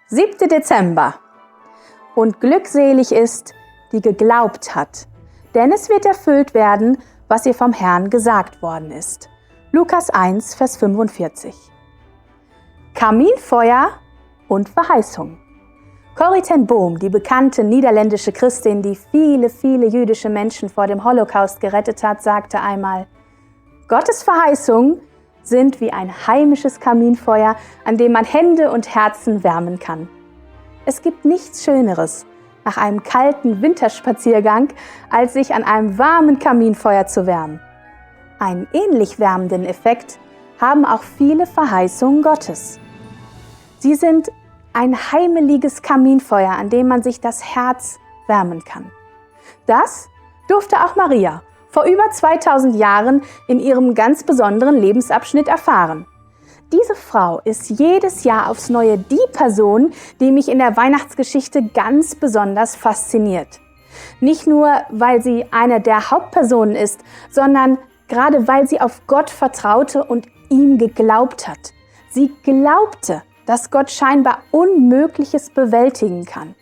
7. Dezember. Und glückselig ist, die geglaubt hat, denn es wird erfüllt werden, was ihr vom Herrn gesagt worden ist. Lukas 1, Vers 45. Kaminfeuer und Verheißung. Corrie ten Boom, die bekannte niederländische Christin, die viele, viele jüdische Menschen vor dem Holocaust gerettet hat, sagte einmal: Gottes Verheißungen sind wie ein heimisches Kaminfeuer, an dem man Hände und Herzen wärmen kann. Es gibt nichts Schöneres nach einem kalten Winterspaziergang, als sich an einem warmen Kaminfeuer zu wärmen. Einen ähnlich wärmenden Effekt haben auch viele Verheißungen Gottes. Sie sind ein heimeliges Kaminfeuer, an dem man sich das Herz wärmen kann. Das durfte auch Maria vor über 2000 Jahren in ihrem ganz besonderen Lebensabschnitt erfahren. Diese Frau ist jedes Jahr aufs Neue die Person, die mich in der Weihnachtsgeschichte ganz besonders fasziniert. Nicht nur, weil sie eine der Hauptpersonen ist, sondern gerade weil sie auf Gott vertraute und ihm geglaubt hat. Sie glaubte, dass Gott scheinbar Unmögliches bewältigen kann.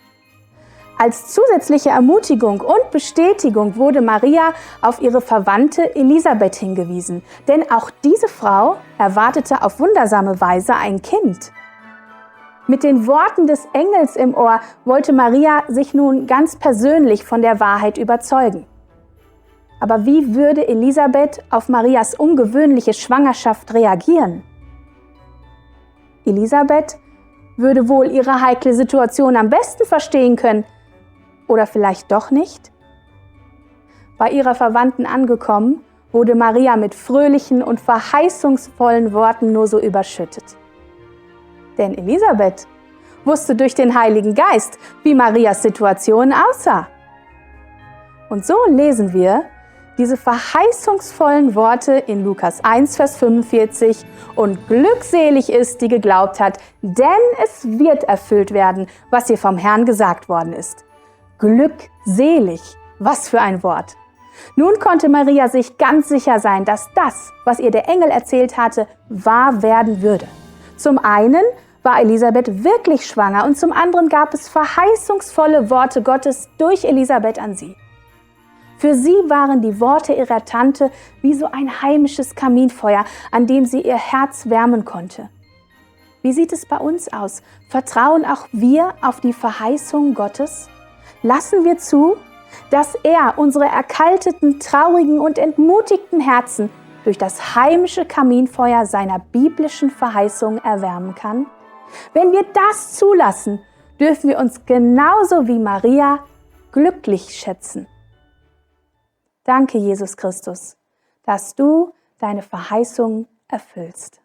Als zusätzliche Ermutigung und Bestätigung wurde Maria auf ihre Verwandte Elisabeth hingewiesen, denn auch diese Frau erwartete auf wundersame Weise ein Kind. Mit den Worten des Engels im Ohr wollte Maria sich nun ganz persönlich von der Wahrheit überzeugen. Aber wie würde Elisabeth auf Marias ungewöhnliche Schwangerschaft reagieren? Elisabeth würde wohl ihre heikle Situation am besten verstehen können, oder vielleicht doch nicht? Bei ihrer Verwandten angekommen, wurde Maria mit fröhlichen und verheißungsvollen Worten nur so überschüttet. Denn Elisabeth wusste durch den Heiligen Geist, wie Marias Situation aussah. Und so lesen wir diese verheißungsvollen Worte in Lukas 1, Vers 45. Und glückselig ist, die geglaubt hat, denn es wird erfüllt werden, was ihr vom Herrn gesagt worden ist. Glückselig, was für ein Wort. Nun konnte Maria sich ganz sicher sein, dass das, was ihr der Engel erzählt hatte, wahr werden würde. Zum einen war Elisabeth wirklich schwanger und zum anderen gab es verheißungsvolle Worte Gottes durch Elisabeth an sie. Für sie waren die Worte ihrer Tante wie so ein heimisches Kaminfeuer, an dem sie ihr Herz wärmen konnte. Wie sieht es bei uns aus? Vertrauen auch wir auf die Verheißung Gottes? Lassen wir zu, dass er unsere erkalteten, traurigen und entmutigten Herzen durch das heimische Kaminfeuer seiner biblischen Verheißung erwärmen kann? Wenn wir das zulassen, dürfen wir uns genauso wie Maria glücklich schätzen. Danke, Jesus Christus, dass du deine Verheißung erfüllst.